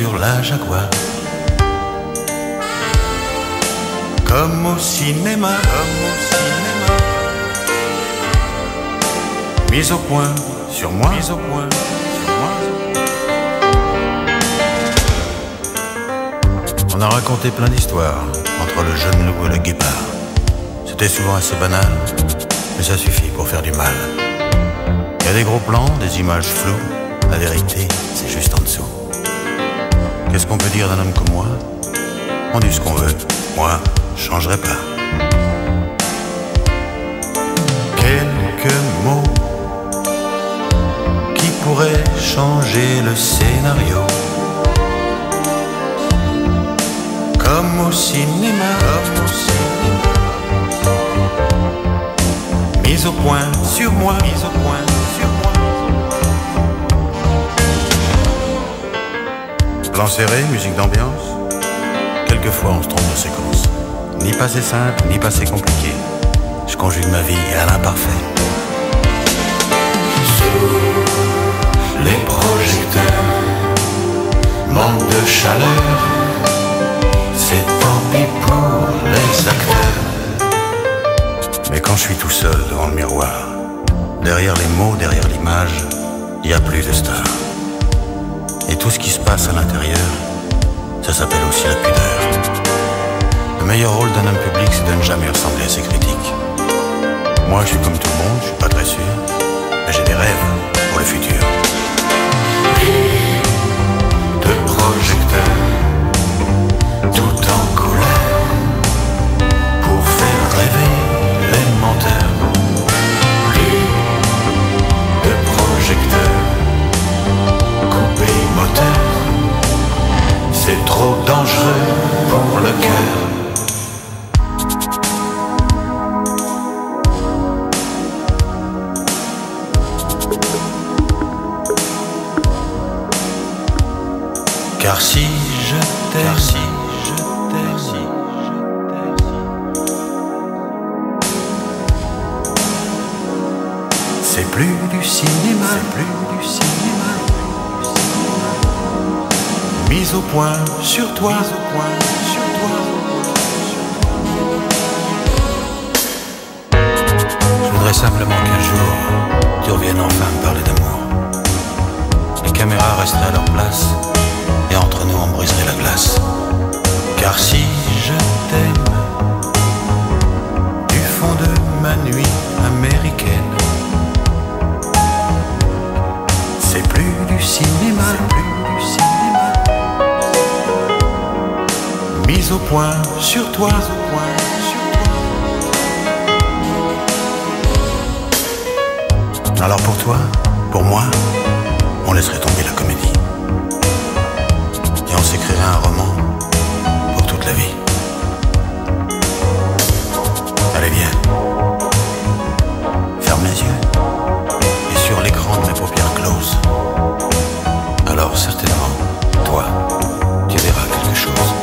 sur la Jaguar. Comme au cinéma, mise au point sur moi, mise au point sur moi. On a raconté plein d'histoires entre le jeune loup et le guépard. C'était souvent assez banal, mais ça suffit pour faire du mal. Il y a des gros plans, des images floues. La vérité, c'est juste en dessous. Qu'est-ce qu'on peut dire d'un homme comme moi? On dit ce qu'on veut, moi, je changerai pas. Quelques mots qui pourraient changer le scénario. Comme au cinéma, mise au point sur moi, mise au point sur moi. Plan serré, musique d'ambiance. Quelquefois on se trompe de séquence. Ni passé simple, ni passé compliqué. Je conjugue ma vie à l'imparfait. Sous les projecteurs, manque de chaleur. C'est tant pis pour les acteurs. Mais quand je suis tout seul devant le miroir, derrière les mots, derrière l'image, il n'y a plus de star. Et tout ce qui se passe à l'intérieur, ça s'appelle aussi la pudeur. Le meilleur rôle d'un homme public, c'est de ne jamais ressembler à ses critiques. Moi, je suis comme tout le monde, je suis pas très sûr, mais j'ai des rêves pour le futur. De projecteurs, tout en couleur, pour faire rêver les menteurs. De projecteurs, coupés moteur, c'est trop dangereux pour le cœur. Car si je t'aime, c'est plus du cinéma, mise au point sur toi, Je voudrais simplement qu'un jour tu reviennes enfin me parler d'amour. Les caméras resteraient à leur place et entre nous on briserait la glace. Car si je t'aime du fond de ma nuit américaine, c'est plus du cinéma, mise au point sur toi, Alors pour toi, pour moi, on laisserait tomber la comédie et on s'écrirait un roman pour toute la vie. Allez, viens, ferme les yeux et sur l'écran de mes paupières closes, alors certainement, toi, tu verras quelque chose.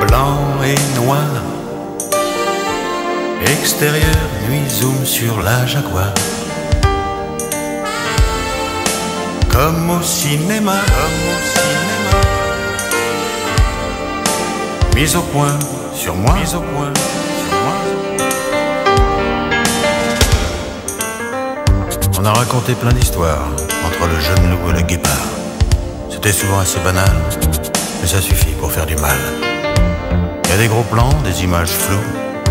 Blanc et noir, extérieur, nuit, zoom sur la Jaguar. Comme au cinéma, mise au point sur moi, mise au point sur moi. On a raconté plein d'histoires entre le jeune loup et le guépard. C'était souvent assez banal, mais ça suffit pour faire du mal. Il y a des gros plans, des images floues,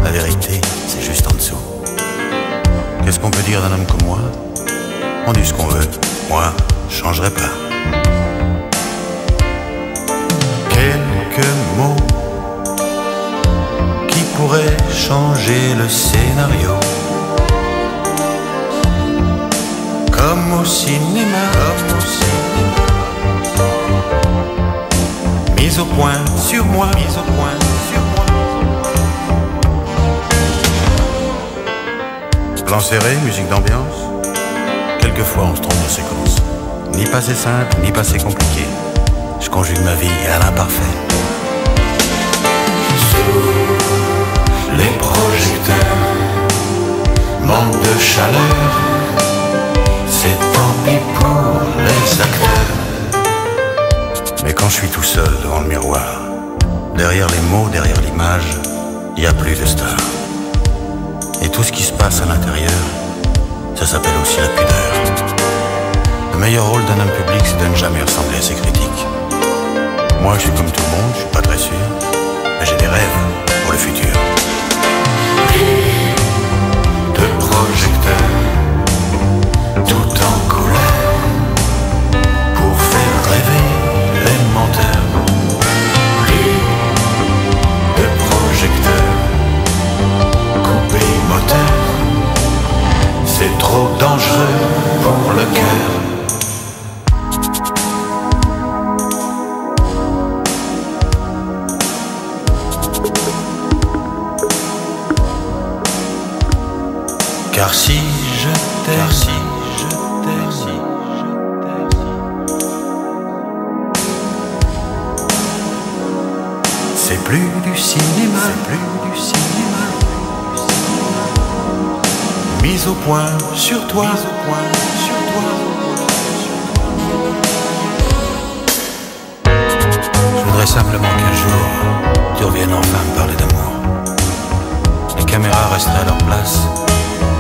la vérité, c'est juste en dessous. Qu'est-ce qu'on peut dire d'un homme comme moi? On dit ce qu'on veut, moi, je changerai pas. Quelques mots qui pourraient changer le scénario. Comme au cinéma, comme au cinéma. Mise au point sur moi, mise au point sur moi. Plan serré, musique d'ambiance. Quelquefois on se trompe de séquence. Ni passé simple, ni passé compliqué. Je conjugue ma vie à l'imparfait. Sous les projecteurs, manque de chaleur. C'est tant pis pour les acteurs. Mais quand je suis tout seul devant le miroir, derrière les mots, derrière l'image, il n'y a plus de star. Et tout ce qui se passe à l'intérieur, ça s'appelle aussi la pudeur. Le meilleur rôle d'un homme public, c'est de ne jamais ressembler à ses critiques. Moi, je suis comme tout le monde, je suis pas très sûr, mais j'ai des rêves pour le futur. De projecteurs, tout en couleur, pour faire rêver les menteurs. De projecteurs, coupés moteur, c'est trop dangereux pour le cœur. Car si je t'aime, si je t'aime, si je t'aime, c'est plus du cinéma, c'est plus du cinéma. Mise au point sur toi, mise au point sur toi. Je voudrais simplement qu'un jour tu reviennes enfin me parler d'amour. Les caméras resteraient à leur place.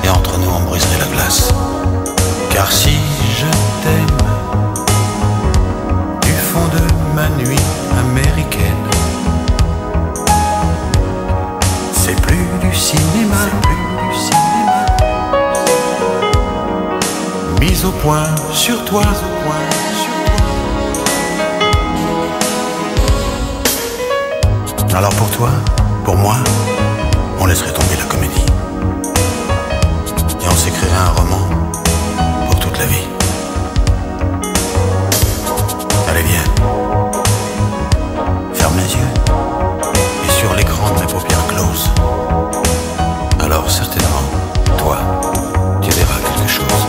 Et entre nous on briserait la glace. Car si je t'aime, du fond de ma nuit américaine, c'est plus du cinéma, c'est plus du cinéma. Mise au point sur toi, mise au point sur toi. Alors pour toi, pour moi, on laisserait tomber la comédie. Et on s'écrirait un roman pour toute la vie. Allez, viens. Ferme les yeux. Et sur l'écran de mes paupières closes, alors certainement, toi, tu verras quelque chose.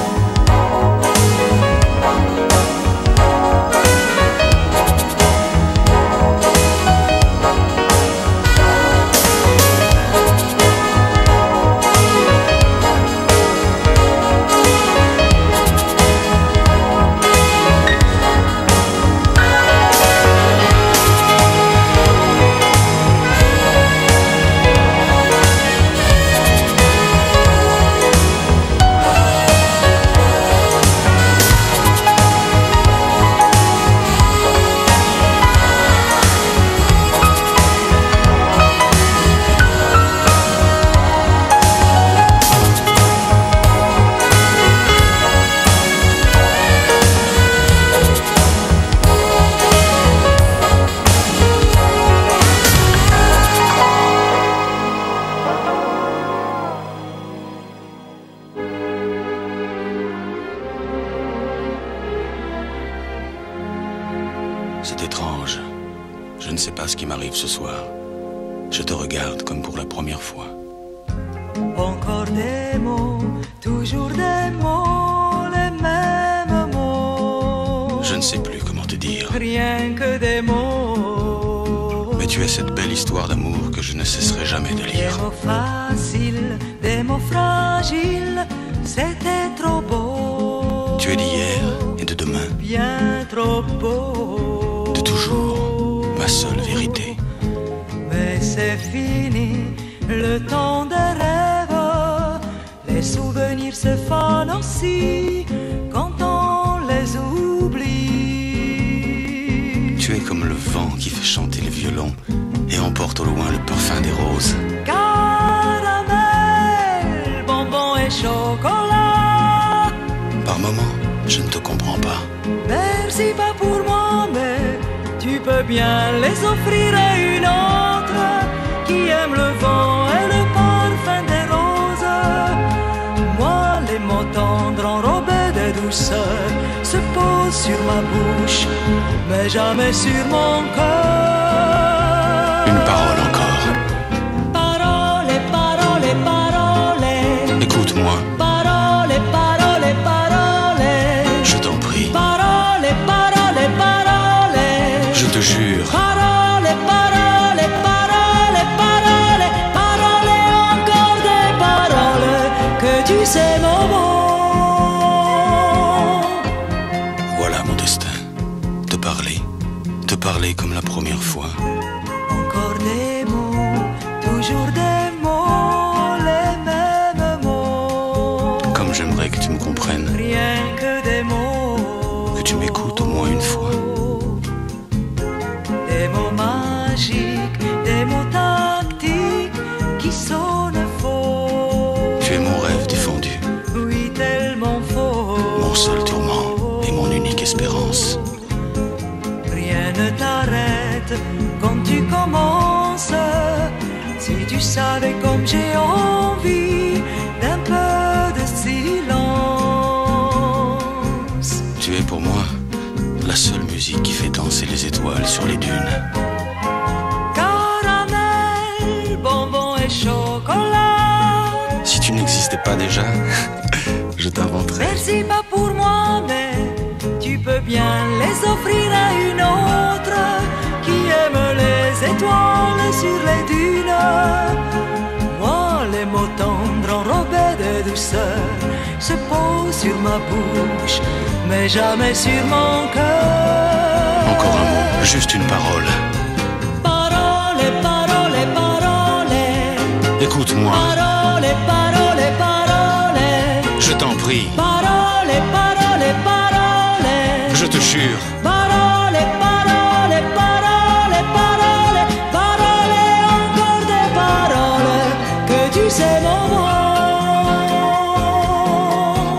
C'est étrange. Je ne sais pas ce qui m'arrive ce soir. Je te regarde comme pour la première fois. Encore des mots, toujours des mots, les mêmes mots. Je ne sais plus comment te dire. Rien que des mots. Mais tu es cette belle histoire d'amour que je ne cesserai jamais de lire. Des mots faciles, des mots fragiles, c'était trop beau. Tu es d'hier et de demain. Bien trop beau. De toujours, ma seule vérité. c'est fini le temps des rêves. Les souvenirs se fanent aussi quand on les oublie. Tu es comme le vent qui fait chanter les violons et emporte au loin le parfum des roses. Caramel, bonbons et chocolat. Par moments, je ne te comprends pas. Merci pas pour moi, mais tu peux bien les offrir à une autre qui aime le vent et le parfum des roses. Moi, les mots tendres enrobés de douceur se posent sur ma bouche, mais jamais sur mon cœur. Une parole encore. Parole, parole, parole. Écoute-moi, Parole, parole, parole. je t'en prie. Parole, parole, parole. Je te jure. Parole, parole, parole, parole. Parole, encore des paroles que tu sais mon mot. Voilà mon destin. Te parler comme la première fois. Encore des mots, toujours des mots, les mêmes mots. Comme j'aimerais que tu me comprennes, Rien que des mots. que tu m'écoutes au moins une fois. Des mots magiques, des mots tactiques qui sonnent faux. Tu es mon rêve défendu, Oui, tellement faux. mon seul tourment et mon unique espérance. Rien ne t'arrête quand tu commences. Si tu savais comme j'ai envie d'un peu de silence. Tu es pour moi la seule musique qui fait danser les étoiles sur les dunes. Caramel, bonbons et chocolat. Si tu n'existais pas déjà, je t'inventerais. Merci pas pour moi, mais tu peux bien les offrir à une autre qui aime les étoiles sur les dunes. Moi, les mots tendres enrobés de douceur se posent sur ma bouche, mais jamais sur mon cœur. Encore un mot, juste une parole. Parole, parole, parole. Écoute-moi, Parole, parole, parole. je t'en prie, Parole, parole, parole. je te jure. Parole, parole, parole, parole. Parole, encore des paroles que tu sais mon mot.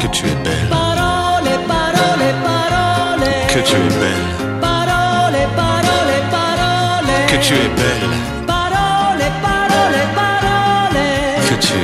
Que tu es belle, Parole, parole, parole. que tu es belle, Parole, parole, parole. que tu es belle, Parole, parole, parole. que tu es